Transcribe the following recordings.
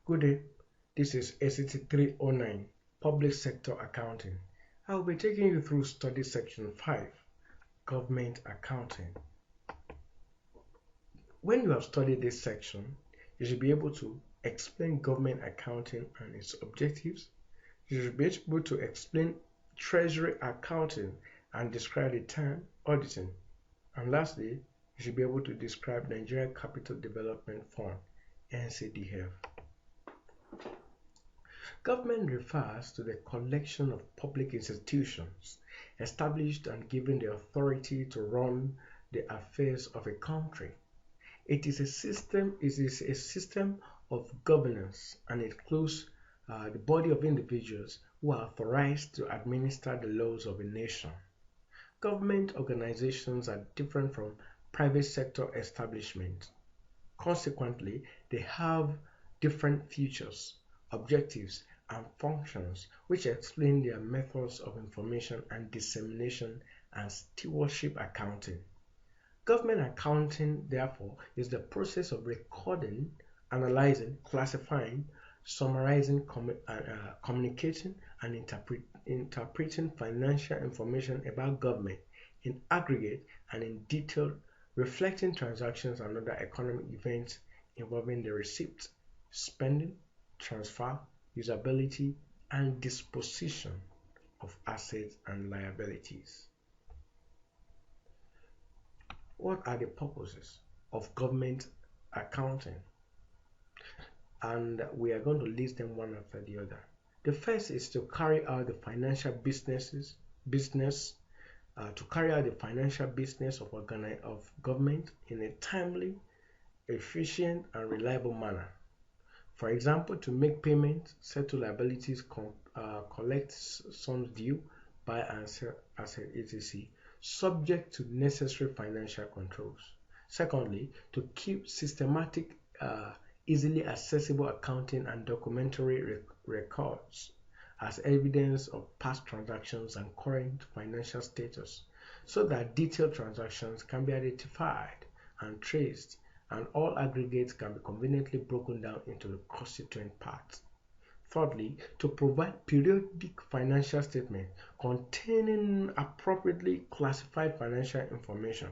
Good day, this is SS309, Public Sector Accounting. I will be taking you through Study Section 5, Government Accounting. When you have studied this section, you should be able to explain government accounting and its objectives. You should be able to explain Treasury accounting and describe the term auditing. And lastly, you should be able to describe Nigeria Capital Development Fund, NCDF. Government refers to the collection of public institutions established and given the authority to run the affairs of a country. It is a system of governance, and it includes the body of individuals who are authorized to administer the laws of a nation. Government organizations are different from private sector establishments. Consequently, they have different features, objectives, and functions which explain their methods of information and dissemination and stewardship accounting. Government accounting, therefore, is the process of recording, analyzing, classifying, summarizing, communicating, and interpreting financial information about government in aggregate and in detail, reflecting transactions and other economic events involving the receipt, spending, transfer, usability, and disposition of assets and liabilities. What are the purposes of government accounting? And we are going to list them one after the other. The first is to carry out the financial business of government in a timely, efficient, and reliable manner. For example, to make payments, settle liabilities, collect sums due, buy and sell assets, etc., subject to necessary financial controls. Secondly, to keep systematic, easily accessible accounting and documentary records as evidence of past transactions and current financial status, so that detailed transactions can be identified and traced, and all aggregates can be conveniently broken down into the constituent parts. Thirdly, to provide periodic financial statements containing appropriately classified financial information.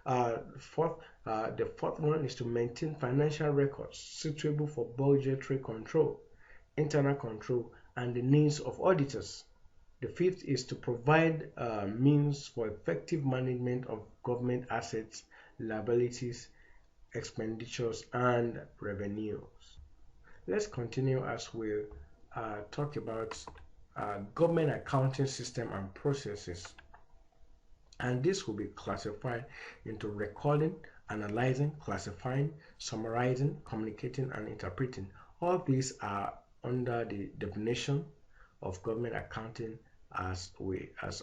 The fourth one is to maintain financial records suitable for budgetary control, internal control, and the needs of auditors. The fifth is to provide means for effective management of government assets, liabilities, expenditures, and revenues. Let's continue as we talk about government accounting system and processes. And this will be classified into recording, analyzing, classifying, summarizing, communicating, and interpreting. All these are under the definition of government accounting as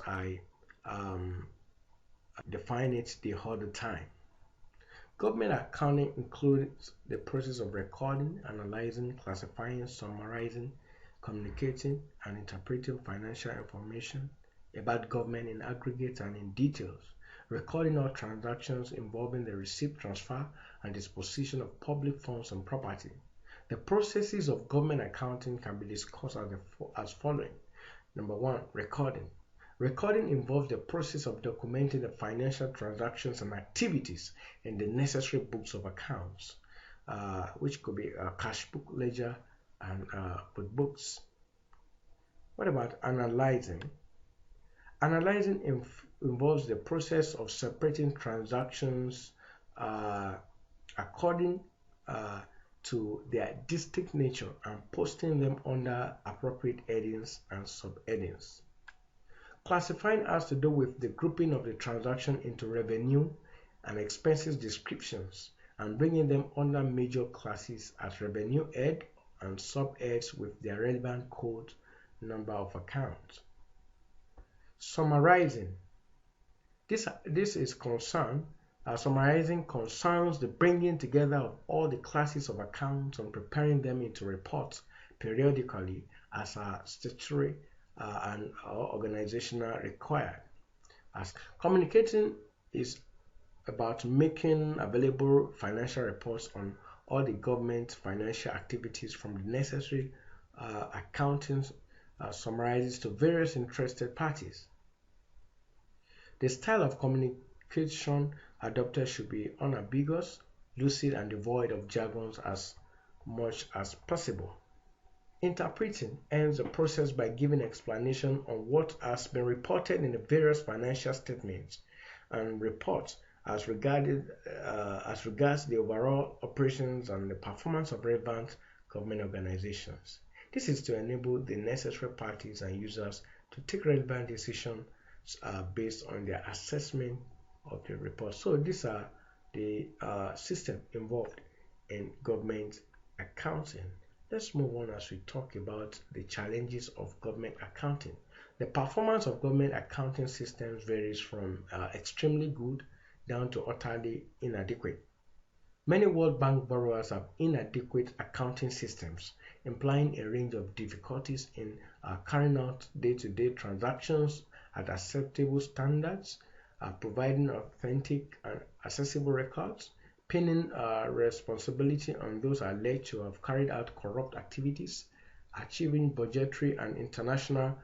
I define it all the time. Government accounting includes the process of recording, analyzing, classifying, summarizing, communicating, and interpreting financial information about government in aggregate and in details, recording all transactions involving the receipt, transfer, and disposition of public funds and property. The processes of government accounting can be discussed as following. Number one, recording. Recording involves the process of documenting the financial transactions and activities in the necessary books of accounts, which could be a cash book, ledger, and books. What about analyzing? Analyzing involves the process of separating transactions according to their distinct nature and posting them under appropriate headings and subheadings. Classifying has to do with the grouping of the transaction into revenue and expenses descriptions and bringing them under major classes as revenue head and subheads with their relevant code number of accounts. Summarizing. Summarizing concerns the bringing together of all the classes of accounts and preparing them into reports periodically as are statutory and organizational required. As communicating is about making available financial reports on all the government financial activities from the necessary accounting summarizes to various interested parties. The style of communication adopted should be unambiguous, lucid, and devoid of jargons as much as possible. Interpreting ends the process by giving explanation on what has been reported in the various financial statements and reports as regards the overall operations and the performance of relevant government organizations. This is to enable the necessary parties and users to take relevant decisions based on their assessment of the report. So these are the system involved in government accounting. Let's move on as we talk about the challenges of government accounting. The performance of government accounting systems varies from extremely good down to utterly inadequate. Many World Bank borrowers have inadequate accounting systems, implying a range of difficulties in carrying out day-to-day transactions at acceptable standards, providing authentic and accessible records, pinning responsibility on those alleged to have carried out corrupt activities, achieving budgetary and internal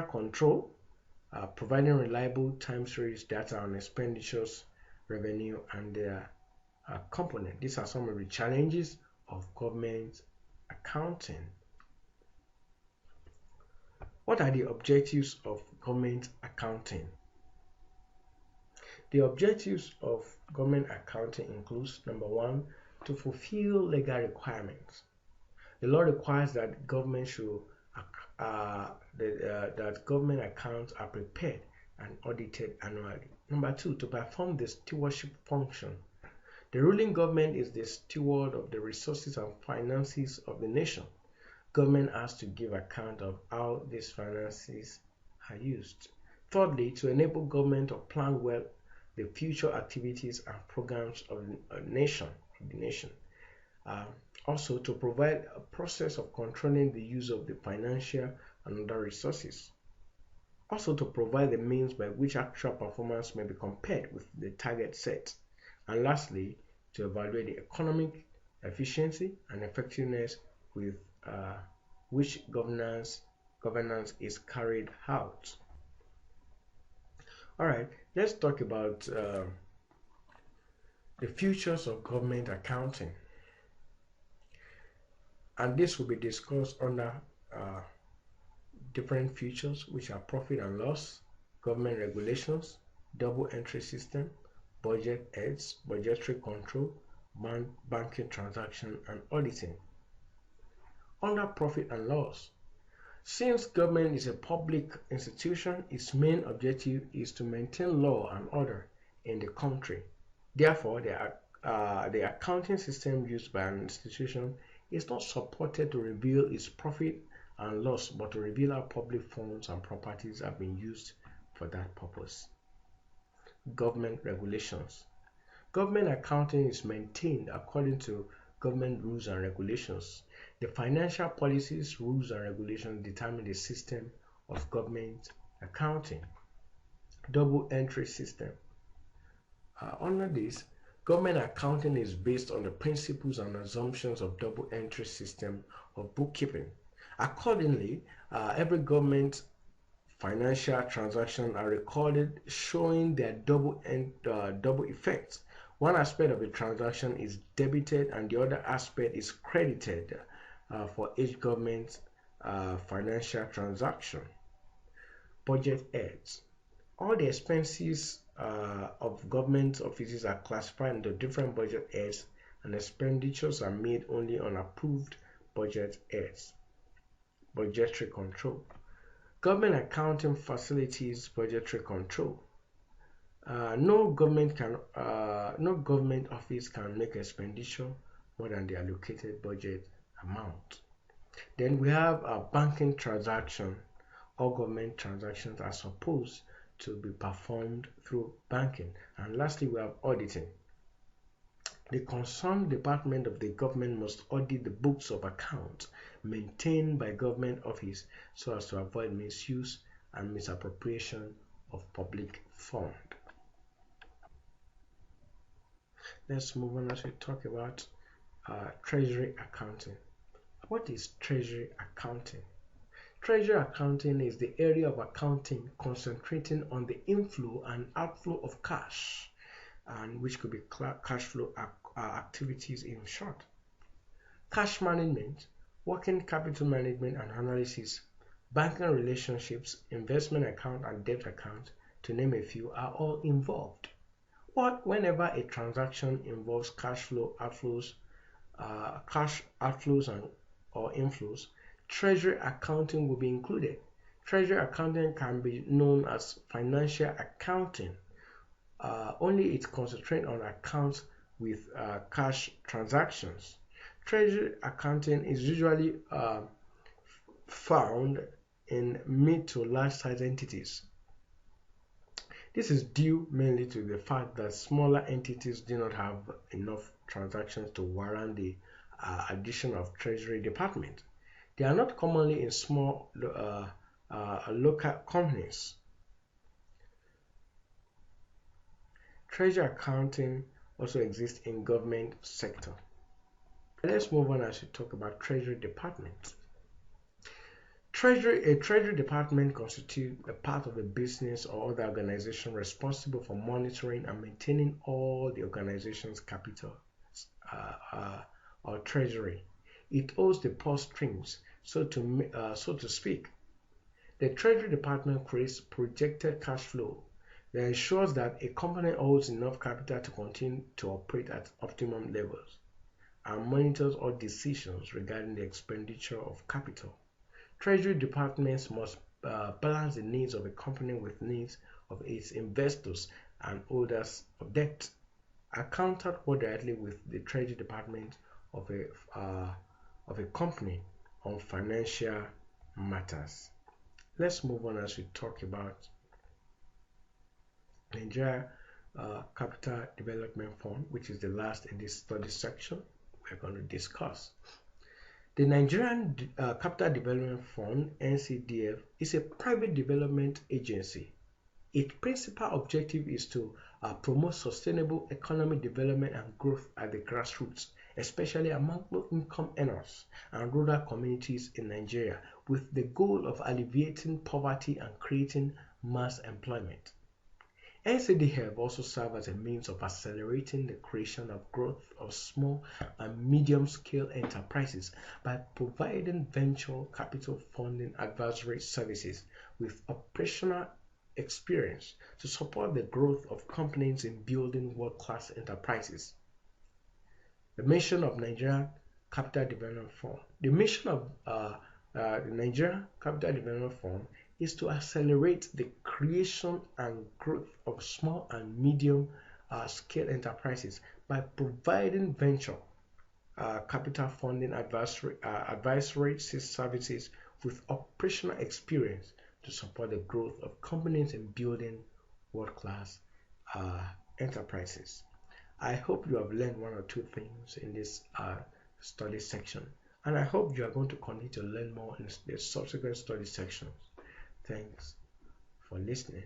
control, providing reliable time series data on expenditures, revenue, and their component. These are some of the challenges of government accounting. What are the objectives of government accounting? The objectives of government accounting includes: number one, to fulfill legal requirements. The law requires that government should that government accounts are prepared and audited annually. Number two, to perform the stewardship function. The ruling government is the steward of the resources and finances of the nation. Government has to give account of how these finances are used. Thirdly, to enable government to plan well the future activities and programs of the nation. Also, to provide a process of controlling the use of the financial and other resources. Also, to provide the means by which actual performance may be compared with the target set. And lastly, to evaluate the economic efficiency and effectiveness with which governance is carried out. All right, let's talk about the futures of government accounting. And this will be discussed under different features, which are profit and loss, government regulations, double entry system, budget aids, budgetary control, banking transaction, and auditing. Under profit and loss, since government is a public institution, its main objective is to maintain law and order in the country. Therefore, the accounting system used by an institution is not supported to reveal its profit and loss, but to reveal how public funds and properties have been used for that purpose. Government regulations. Government accounting is maintained according to government rules and regulations. The financial policies, rules, and regulations determine the system of government accounting. Double entry system. Under this, government accounting is based on the principles and assumptions of double entry system of bookkeeping. Accordingly, every government financial transactions are recorded showing their double effects. One aspect of the transaction is debited and the other aspect is credited for each government financial transaction. Budget aids. All the expenses of government offices are classified into different budget aids, and expenditures are made only on approved budget aids. Budgetary control. Government accounting facilities budgetary control. No government office can make expenditure more than the allocated budget amount. Then we have a banking transaction. All government transactions are supposed to be performed through banking. And lastly, we have auditing. The concerned department of the government must audit the books of accounts maintained by government office so as to avoid misuse and misappropriation of public fund. Let's move on as we talk about treasury accounting. What is treasury accounting? Treasury accounting is the area of accounting concentrating on the inflow and outflow of cash, and which could be cash flow activities in short. Cash management, working capital management and analysis, banking relationships, investment account and debt account, to name a few, are all involved. Whenever a transaction involves cash outflows or inflows, treasury accounting will be included. Treasury accounting can be known as financial accounting. Only it concentrates on accounts with cash transactions. Treasury accounting is usually found in mid to large size entities. This is due mainly to the fact that smaller entities do not have enough transactions to warrant the addition of treasury department. They are not commonly in small local companies. Treasury accounting also exists in government sector. Let's move on as we talk about treasury department. A treasury department constitutes a part of a business or other organization responsible for monitoring and maintaining all the organization's capital or treasury. It holds the purse strings, so to speak. The treasury department creates projected cash flow that ensures that a company holds enough capital to continue to operate at optimum levels and monitors all decisions regarding the expenditure of capital. Treasury departments must balance the needs of a company with needs of its investors and holders of debt. Accountant work directly with the treasury department of a company on financial matters. Let's move on as we talk about Nigeria Capital Development Fund, which is the last in this study section we're going to discuss. The Nigerian Capital Development Fund (NCDF) is a private development agency. Its principal objective is to promote sustainable economic development and growth at the grassroots, especially among low-income earners and rural communities in Nigeria, with the goal of alleviating poverty and creating mass employment. NCDF also serves as a means of accelerating the creation of growth of small and medium-scale enterprises by providing venture capital funding advisory services with operational experience to support the growth of companies in building world-class enterprises. The mission of Nigeria Capital Development Fund. The mission of the Nigeria Capital Development Fund is to accelerate the creation and growth of small and medium scale enterprises by providing venture capital funding advisory services with operational experience to support the growth of companies in building world-class enterprises. I hope you have learned one or two things in this study section, and I hope you are going to continue to learn more in the subsequent study sections. Thanks for listening.